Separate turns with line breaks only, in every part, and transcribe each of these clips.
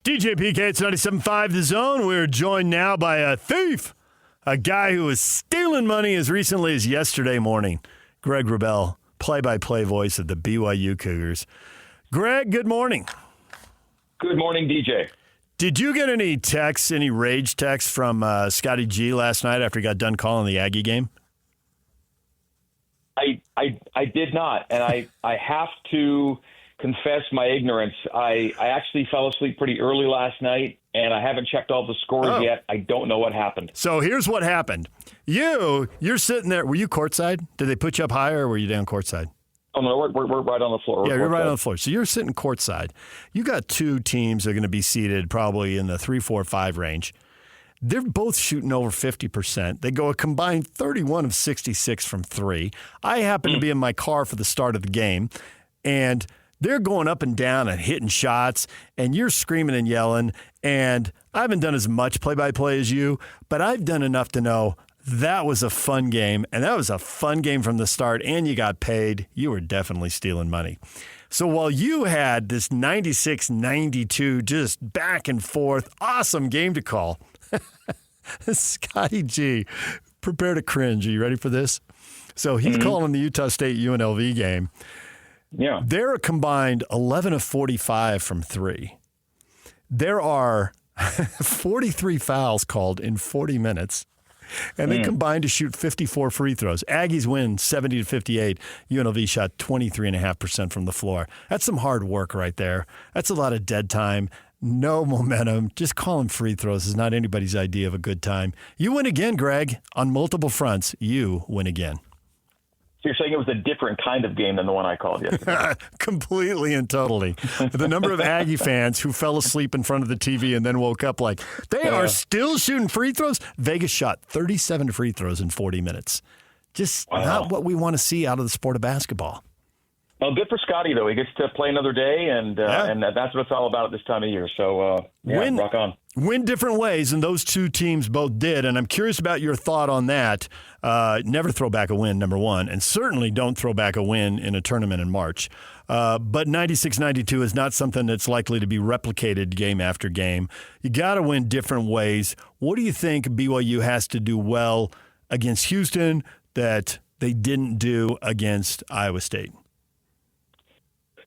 DJ PK, it's 97.5 The Zone. We're joined now by a thief, a guy who was stealing money as recently as yesterday morning. Greg Wrubell, play-by-play voice of the BYU Cougars. Greg, good morning.
Good morning, DJ.
Did you get any texts, any rage texts from Scotty G last night after he got done calling the Aggie game?
I did not, and I have to confess my ignorance. I actually fell asleep pretty early last night, and I haven't checked all the scores yet. I don't know what happened.
So here's what happened. You're sitting there. Were you courtside? Did they put you up higher, or were you down courtside?
Oh, no, we're right on the floor.
Yeah, you're right on the floor. So you're sitting courtside. You got two teams that are going to be seated probably in the 3, 4, 5 range. They're both shooting over 50%. They go a combined 31 of 66 from three. I happen to be in my car for the start of the game, and they're going up and down and hitting shots, and you're screaming and yelling. And I haven't done as much play-by-play as you, but I've done enough to know that was a fun game, and that was a fun game from the start, and you got paid. You were definitely stealing money. So while you had this 96-92 just back and forth, awesome game to call, Scotty G, prepare to cringe. Are you ready for this? So he's calling the Utah State UNLV game.
Yeah.
They're a combined 11 of 45 from three. There are 43 fouls called in 40 minutes, and they combined to shoot 54 free throws. Aggies win 70-58. UNLV shot 23.5% from the floor. That's some hard work right there. That's a lot of dead time. No momentum. Just calling free throws is not anybody's idea of a good time. You win again, Greg. On multiple fronts, you win again.
So you're saying it was a different kind of game than the one I called yesterday?
Completely and totally. The number of Aggie fans who fell asleep in front of the TV and then woke up like, they are still shooting free throws? Vegas shot 37 free throws in 40 minutes. Just not what we want to see out of the sport of basketball.
Well, good for Scotty, though. He gets to play another day, and that's what it's all about at this time of year. So, rock on.
Win different ways, and those two teams both did. And I'm curious about your thought on that. Never throw back a win, number one, and certainly don't throw back a win in a tournament in March. But 96-92 is not something that's likely to be replicated game after game. You got to win different ways. What do you think BYU has to do well against Houston that they didn't do against Iowa State?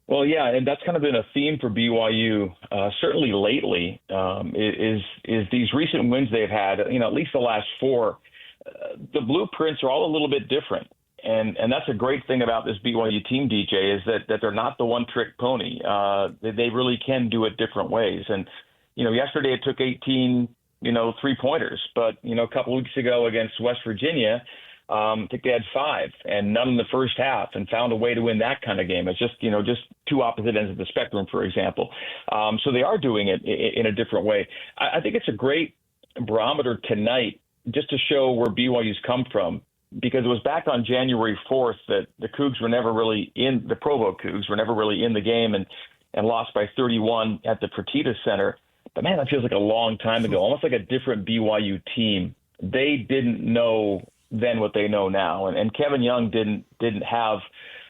Well, yeah, and that's kind of been a theme for BYU, certainly lately, is these recent wins they've had, at least the last four. The blueprints are all a little bit different. And that's a great thing about this BYU team, DJ, is that they're not the one-trick pony. They really can do it different ways. And, yesterday it took 18, three-pointers. But, a couple weeks ago against West Virginia, I think they had 5 and none in the first half and found a way to win that kind of game. It's just two opposite ends of the spectrum, for example. So they are doing it in a different way. I think it's a great barometer tonight just to show where BYU's come from, because it was back on January 4th that the Cougs were never really in, the Provo Cougs were never really in the game and lost by 31 at the Fertitta Center. But man, that feels like a long time ago, almost like a different BYU team. They didn't know then what they know now. And Kevin Young didn't have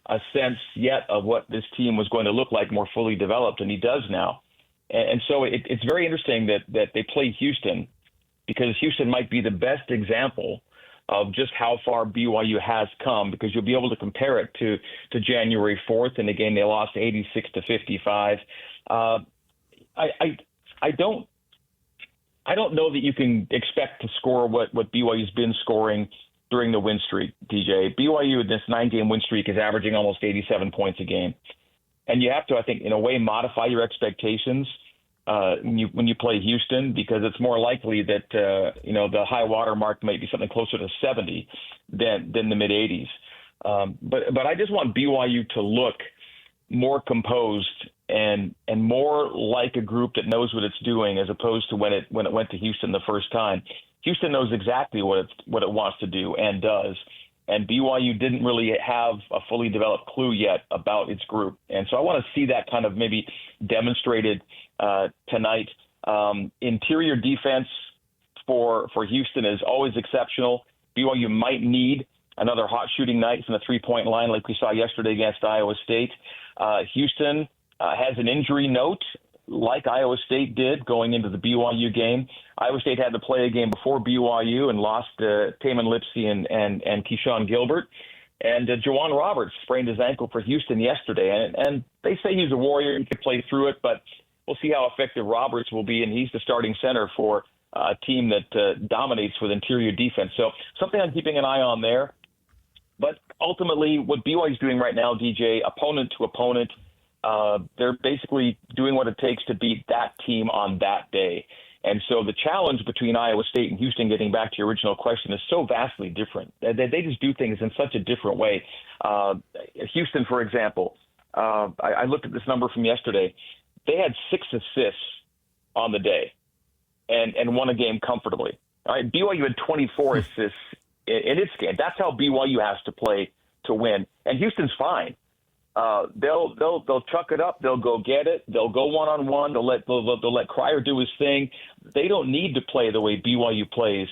a sense yet of what this team was going to look like more fully developed, and he does now. And so it's very interesting that they play Houston, because Houston might be the best example of just how far BYU has come, because you'll be able to compare it to January 4th, and again, they lost 86-55. I don't know that you can expect to score what BYU's been scoring during the win streak, DJ. BYU in this 9-game win streak is averaging almost 87 points a game. And you have to, I think, in a way, modify your expectations when you play Houston, because it's more likely that, the high water mark might be something closer to 70 than the mid-80s. But I just want BYU to look more composed and more like a group that knows what it's doing, as opposed to when it went to Houston the first time. Houston knows exactly what it wants to do and does, and BYU didn't really have a fully developed clue yet about its group. And so I want to see that kind of maybe demonstrated tonight. Interior defense for Houston is always exceptional. BYU might need another hot shooting night from the three-point line like we saw yesterday against Iowa State. Houston has an injury note like Iowa State did going into the BYU game. Iowa State had to play a game before BYU and lost Taman Lipsey and Keyshawn Gilbert. And Juwan Roberts sprained his ankle for Houston yesterday. And they say he's a warrior and can play through it, but we'll see how effective Roberts will be. And he's the starting center for a team that dominates with interior defense. So something I'm keeping an eye on there. But ultimately, what BYU's doing right now, DJ, opponent to opponent, they're basically doing what it takes to beat that team on that day. And so the challenge between Iowa State and Houston, getting back to your original question, is so vastly different. They just do things in such a different way. Houston, for example, I looked at this number from yesterday. They had 6 assists on the day and won a game comfortably. All right, BYU had 24 assists in its game. That's how BYU has to play to win. And Houston's fine. They'll chuck it up. They'll go get it. They'll go one-on-one. They'll let Cryer do his thing. They don't need to play the way BYU plays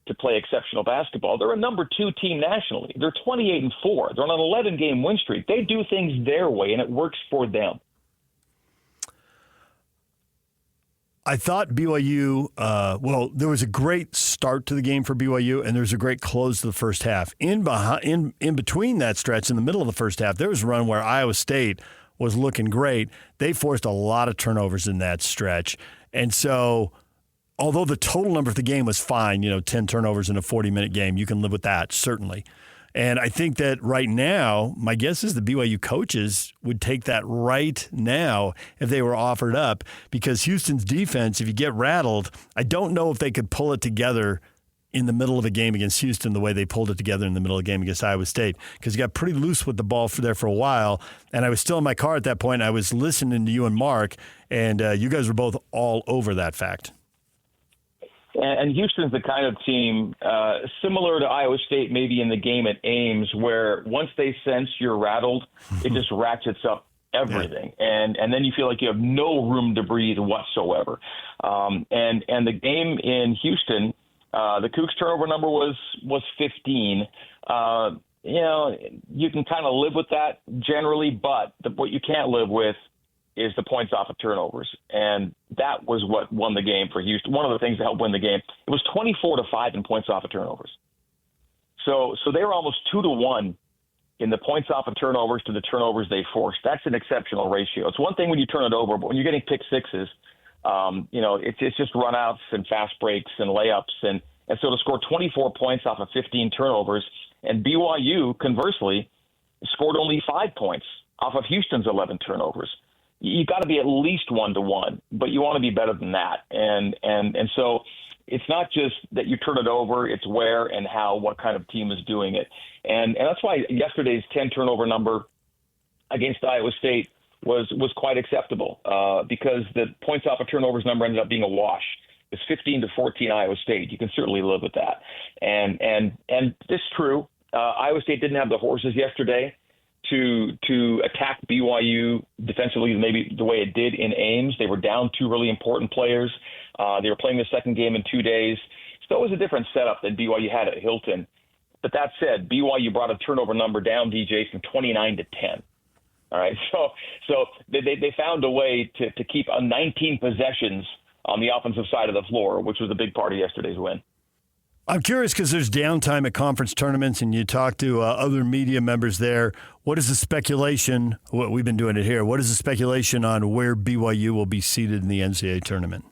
to play exceptional basketball. They're a number 2 team nationally. They're 28-4. They're on an 11-game win streak. They do things their way, and it works for them.
I thought BYU, there was a great start to the game for BYU, and there was a great close to the first half. In between that stretch, in the middle of the first half, there was a run where Iowa State was looking great. They forced a lot of turnovers in that stretch. And so, although the total number of the game was fine, 10 turnovers in a 40-minute game, you can live with that, certainly. And I think that right now, my guess is the BYU coaches would take that right now if they were offered up, because Houston's defense, if you get rattled, I don't know if they could pull it together in the middle of a game against Houston the way they pulled it together in the middle of the game against Iowa State, because you got pretty loose with the ball there for a while. And I was still in my car at that point. I was listening to you and Mark, and you guys were both all over that fact.
And Houston's the kind of team similar to Iowa State, maybe in the game at Ames, where once they sense you're rattled, it just ratchets up everything. Yeah. And then you feel like you have no room to breathe whatsoever. And the game in Houston, the Cougs turnover number was 15. You can kind of live with that generally, but what you can't live with is the points off of turnovers. And that was what won the game for Houston. One of the things that helped win the game, it was 24-5 in points off of turnovers. So they were almost 2-1 in the points off of turnovers to the turnovers they forced. That's an exceptional ratio. It's one thing when you turn it over, but when you're getting pick sixes, it's just runouts and fast breaks and layups. And so to score 24 points off of 15 turnovers, and BYU, conversely, scored only 5 points off of Houston's 11 turnovers. You got to be at least 1-1, but you want to be better than that. And so it's not just that you turn it over, it's where and how, what kind of team is doing it. And that's why yesterday's 10 turnover number against Iowa State was quite acceptable, because the points off of turnovers number ended up being a wash. It's 15-14 Iowa State. You can certainly live with that. And it's true. Iowa State didn't have the horses yesterday to attack BYU defensively maybe the way it did in Ames. They were down 2 really important players. They were playing the second game in 2 days. So it was a different setup than BYU had at Hilton. But that said, BYU brought a turnover number down, DJ, from 29 to 10. All right, so they found a way to keep 19 possessions on the offensive side of the floor, which was a big part of yesterday's win.
I'm curious because there's downtime at conference tournaments, and you talk to other media members there. What is the speculation? We've been doing it here. What is the speculation on where BYU will be seated in the NCAA tournament?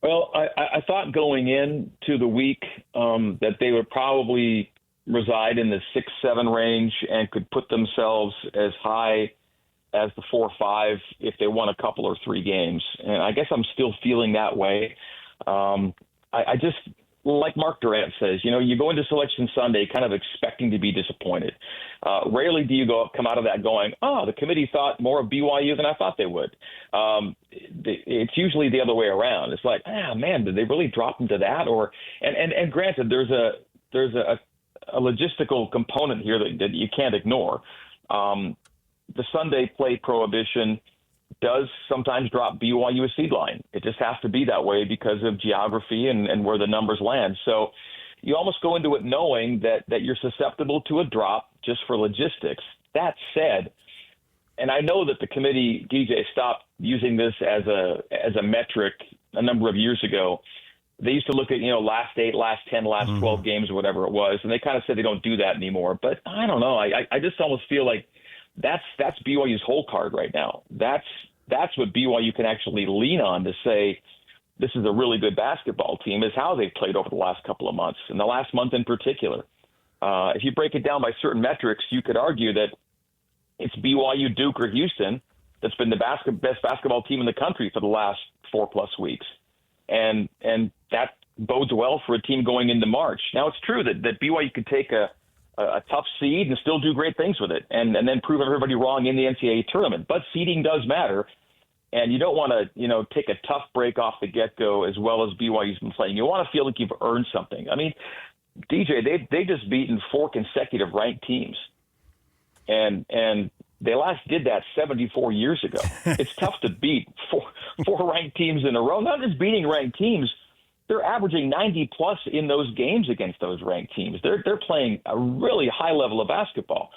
Well, I thought going into the week that they would probably reside in the 6-7 range and could put themselves as high as the 4-5 if they won a couple or 3 games. And I guess I'm still feeling that way. I just, like Mark Durant says, you go into Selection Sunday kind of expecting to be disappointed. Rarely do you come out of that going, the committee thought more of BYU than I thought they would. It's usually the other way around. It's like, man, did they really drop them to that? And granted, there's a logistical component here that you can't ignore. The Sunday play prohibition does sometimes drop BYU a seed line. It just has to be that way because of geography and where the numbers land. So you almost go into it knowing that you're susceptible to a drop just for logistics. That said, and I know that the committee, DJ, stopped using this as a metric a number of years ago. They used to look at, last 8, last 10, last 12 games or whatever it was, and they kind of said they don't do that anymore. But I don't know. I just almost feel like that's BYU's whole card right now. That's what BYU can actually lean on to say this is a really good basketball team, is how they've played over the last couple of months, and the last month in particular. If you break it down by certain metrics, you could argue that it's BYU, Duke, or Houston that's been the best basketball team in the country for the last 4+ weeks. And that bodes well for a team going into March. Now, it's true that BYU could take a tough seed and still do great things with it and then prove everybody wrong in the NCAA tournament. But seeding does matter, and you don't want to, take a tough break off the get-go as well as BYU's been playing. You want to feel like you've earned something. I mean, DJ, they just beaten 4 consecutive ranked teams. And they last did that 74 years ago. It's tough to beat four ranked teams in a row. Not just beating ranked teams, they're averaging 90+ in those games against those ranked teams. They're playing a really high level of basketball.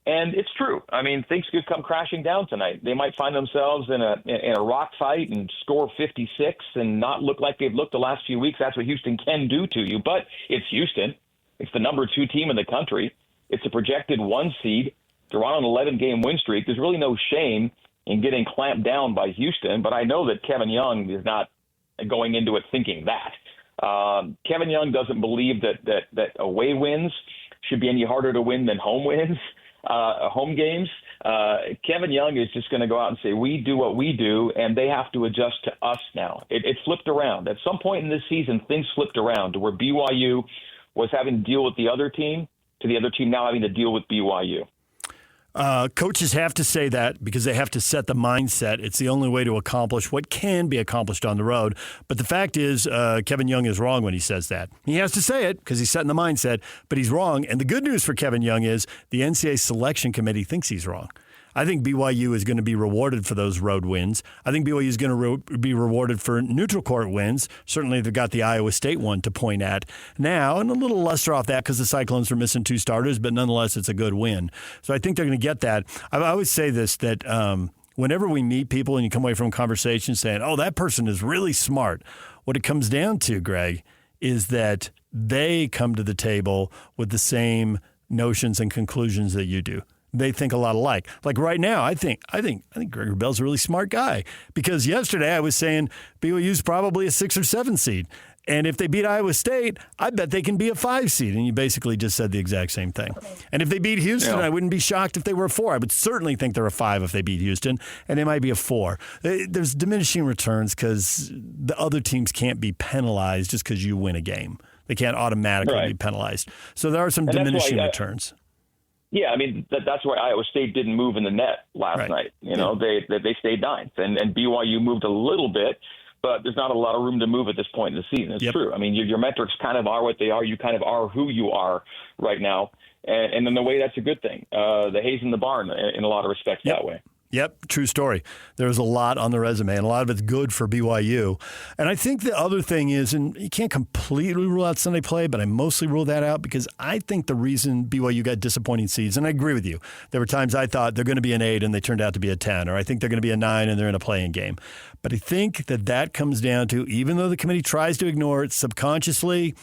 And it's true. I mean, things could come crashing down tonight. They might find themselves in a rock fight and score 56 and not look like they've looked the last few weeks. That's what Houston can do to you. But it's Houston. It's the number 2 team in the country. It's a projected 1 seed. They're on an 11-game win streak. There's really no shame in getting clamped down by Houston, but I know that Kevin Young is not going into it thinking that. Kevin Young doesn't believe that away wins should be any harder to win than home wins, home games. Kevin Young is just going to go out and say, we do what we do, and they have to adjust to us now. It flipped around. At some point in this season, things flipped around to where BYU was having to deal with the other team, to the other team now having to deal with BYU.
Coaches have to say that because they have to set the mindset. It's the only way to accomplish what can be accomplished on the road. But the fact is, Kevin Young is wrong when he says that. He has to say it because he's setting the mindset, but he's wrong. And the good news for Kevin Young is the NCAA selection committee thinks he's wrong. I think BYU is going to be rewarded for those road wins. I think BYU is going to be rewarded for neutral court wins. Certainly, they've got the Iowa State one to point at now, and a little luster off that because the Cyclones are missing 2 starters, but nonetheless, it's a good win. So I think they're going to get that. I always say this, that whenever we meet people and you come away from conversations saying, oh, that person is really smart, what it comes down to, Greg, is that they come to the table with the same notions and conclusions that you do. They think a lot alike. Like right now, I think Greg Wrubell's a really smart guy because yesterday I was saying BYU's probably a 6 or 7 seed. And if they beat Iowa State, I bet they can be a 5 seed. And you basically just said the exact same thing. And if they beat Houston, I wouldn't be shocked if they were a 4. I would certainly think they're a 5 if they beat Houston, and they might be a 4. There's diminishing returns because the other teams can't be penalized just because you win a game. They can't automatically be penalized. So there are some diminishing returns.
Yeah, I mean, that's why Iowa State didn't move in the net last night. They stayed 9th, and BYU moved a little bit, but there's not a lot of room to move at this point in the season. It's true. I mean, your metrics kind of are what they are. You kind of are who you are right now. And in a way, that's a good thing. The hay's in the barn in a lot of respects that way.
Yep, true story. There's a lot on the resume, and a lot of it's good for BYU. And I think the other thing is, and you can't completely rule out Sunday play, but I mostly rule that out because I think the reason BYU got disappointing seeds, and I agree with you, there were times I thought they're going to be an 8 and they turned out to be a 10, or I think they're going to be a 9 and they're in a play-in game. But I think that comes down to, even though the committee tries to ignore it subconsciously,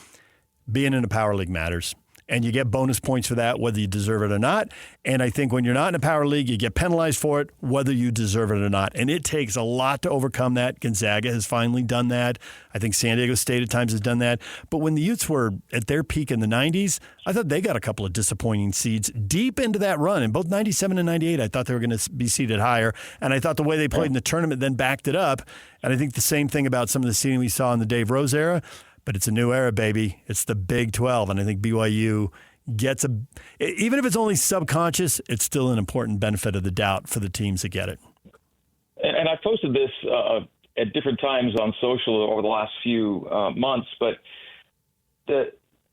being in a power league matters. And you get bonus points for that, whether you deserve it or not. And I think when you're not in a power league, you get penalized for it, whether you deserve it or not. And it takes a lot to overcome that. Gonzaga has finally done that. I think San Diego State at times has done that. But when the Utes were at their peak in the 90s, I thought they got a couple of disappointing seeds deep into that run. In both 97 and 98, I thought they were going to be seeded higher. And I thought the way they played in the tournament then backed it up. And I think the same thing about some of the seeding we saw in the Dave Rose era. But it's a new era, baby. It's the Big 12, and I think BYU gets even if it's only subconscious, it's still an important benefit of the doubt for the teams that get it.
And I posted this at different times on social over the last few months, but the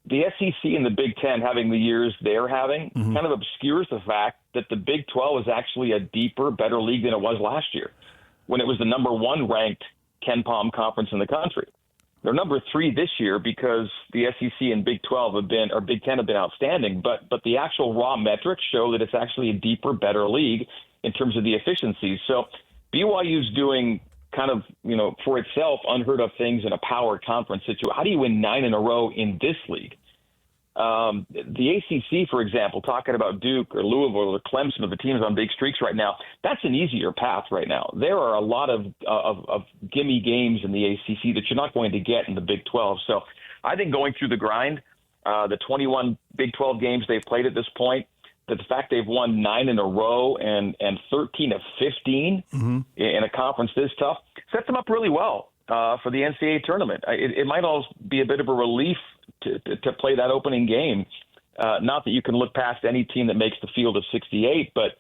SEC and the Big 10 having the years they're having kind of obscures the fact that the Big 12 is actually a deeper, better league than it was last year when it was the number 1 ranked Ken Pom conference in the country. They're number 3 this year because the SEC and Big 12 have been, or Big 10 have been outstanding. But the actual raw metrics show that it's actually a deeper, better league. in terms of the efficiency. So BYU's doing kind of, for itself, unheard of things in a power conference situation. How do you win 9 in a row in this league? The ACC, for example, talking about Duke or Louisville or Clemson, or the teams on big streaks right now, that's an easier path right now. There are a lot of gimme games in the ACC that you're not going to get in the Big 12. So I think going through the grind, the 21 Big 12 games they've played at this point, that the fact they've won 9 in a row and 13 of 15 in a conference this tough sets them up really well for the NCAA tournament. It might also be a bit of a relief to play that opening game. Not that you can look past any team that makes the field of 68, but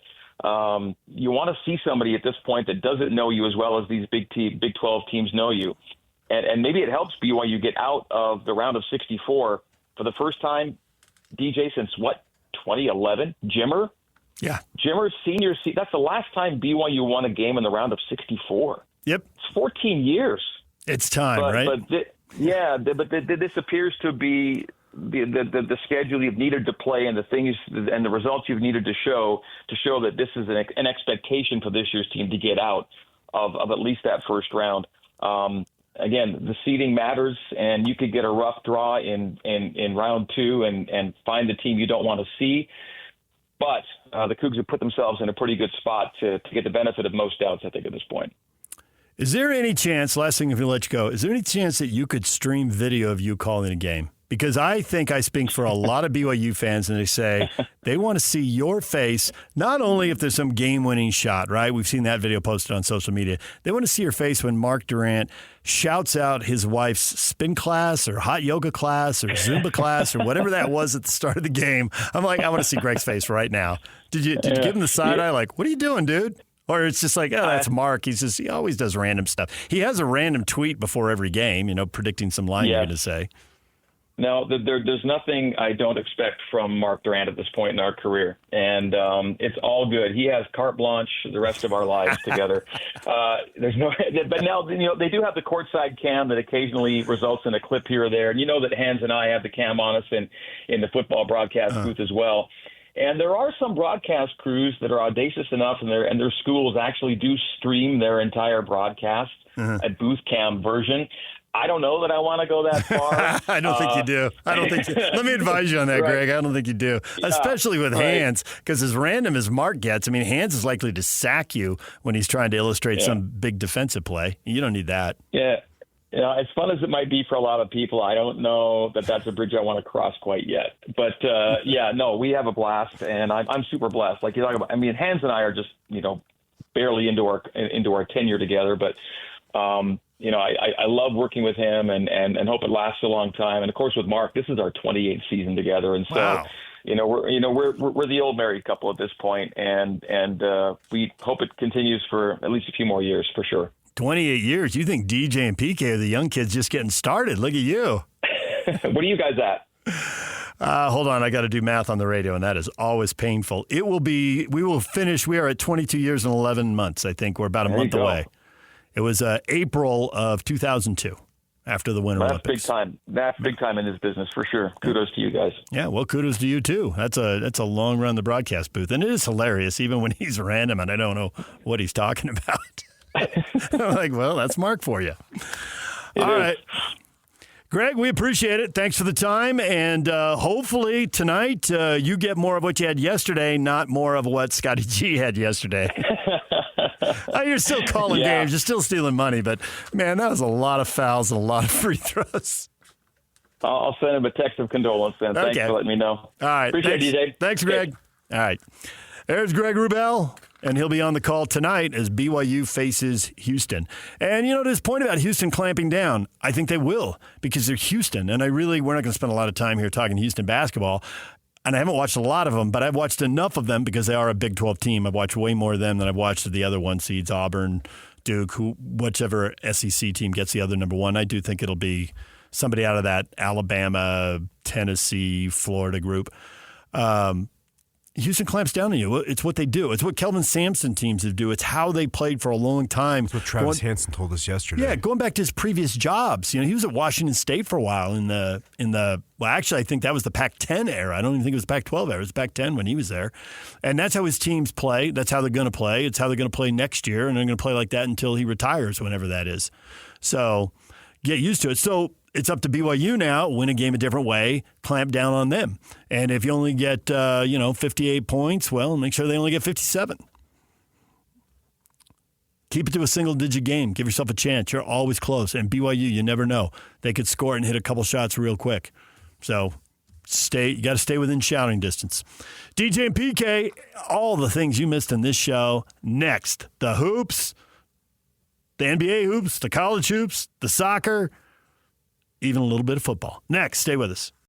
you want to see somebody at this point that doesn't know you as well as these Big 12 teams know you. And maybe it helps BYU get out of the round of 64 for the first time, DJ, since 2011? Jimmer?
Yeah.
Jimmer's senior season. That's the last time BYU won a game in the round of 64.
Yep.
It's 14 years.
It's time, right?
But this appears to be the schedule you've needed to play and the things and the results you've needed to show that this is an expectation for this year's team to get out of at least that first round. Again, the seeding matters, and you could get a rough draw in round 2 and find the team you don't want to see. But the Cougs have put themselves in a pretty good spot to get the benefit of most doubts, I think, at this point.
Is there any chance, last thing if we let you go, is there any chance that you could stream video of you calling a game? Because I think I speak for a lot of BYU fans, and they say they want to see your face, not only if there's some game-winning shot, right? We've seen that video posted on social media. They want to see your face when Mark Durant shouts out his wife's spin class or hot yoga class or Zumba class or whatever that was at the start of the game. I'm like, I want to see Greg's face right now. Did you give him the side eye like, what are you doing, dude? Or it's just like, oh, that's Mark. He always does random stuff. He has a random tweet before every game, predicting some line you're going to say.
No, there's nothing I don't expect from Mark Durant at this point in our career, and it's all good. He has carte blanche the rest of our lives together. There's no, but now they do have the courtside cam that occasionally results in a clip here or there, and that Hans and I have the cam on us in the football broadcast booth as well. And there are some broadcast crews that are audacious enough, and their schools actually do stream their entire broadcast at booth cam version. I don't know that I want to go that far.
I don't think you do. Let me advise you on that, Greg. I don't think you do, especially with Hans, because as random as Mark gets, Hans is likely to sack you when he's trying to illustrate some big defensive play. You don't need that.
Yeah. As fun as it might be for a lot of people, I don't know that that's a bridge I want to cross quite yet. But, we have a blast, and I'm super blessed. Like you talk about, Hans and I are just, barely into our tenure together, but I love working with him and hope it lasts a long time. And of course, with Mark, this is our 28th season together, and so
wow.
we're the old married couple at this point, and we hope it continues for at least a few more years for sure.
28 years. You think DJ and PK are the young kids just getting started? Look at you.
What are you guys at?
Hold on, I got to do math on the radio, and that is always painful. We will finish. We are at 22 years and 11 months. I think we're about a month away. It was April of 2002 after the Winter Olympics.
That's big time. That's big time in this business for sure. Kudos to you guys.
Yeah, well, kudos to you too. That's a long run the broadcast booth, and it is hilarious even when he's random and I don't know what he's talking about. I'm like, well, that's Mark for you. All right. Greg, we appreciate it. Thanks for the time. And hopefully tonight you get more of what you had yesterday, not more of what Scotty G had yesterday. You're still calling games. You're still stealing money. But, man, that was a lot of fouls and a lot of free throws.
I'll send him a text of condolence then. Thanks for letting me know.
All right.
Appreciate it, DJ.
Thanks, Greg. All right. There's Greg Wrubell. And he'll be on the call tonight as BYU faces Houston. And, to his point about Houston clamping down, I think they will because they're Houston. And we're not going to spend a lot of time here talking Houston basketball. And I haven't watched a lot of them, but I've watched enough of them because they are a Big 12 team. I've watched way more of them than I've watched the other one seeds, Auburn, Duke, whichever SEC team gets the other number one. I do think it'll be somebody out of that Alabama, Tennessee, Florida group. Houston clamps down on you. It's what they do. It's what Kelvin Sampson teams do. It's how they played for a long time.
That's what Travis Hansen told us yesterday.
Yeah, going back to his previous jobs. He was at Washington State for a while in the well, actually, I think that was the Pac-10 era. I don't even think it was the Pac-12 era. It was Pac-10 when he was there. And that's how his teams play. That's how they're going to play. It's how they're going to play next year, and they're going to play like that until he retires, whenever that is. So get used to it. So it's up to BYU now. Win a game a different way. Clamp down on them. And if you only get 58 points, well, make sure they only get 57. Keep it to a single-digit game. Give yourself a chance. You're always close. And BYU, you never know. They could score and hit a couple shots real quick. So you got to stay within shouting distance. DJ and PK, all the things you missed in this show. Next, the hoops, the NBA hoops, the college hoops, the soccer, even a little bit of football. Next, stay with us.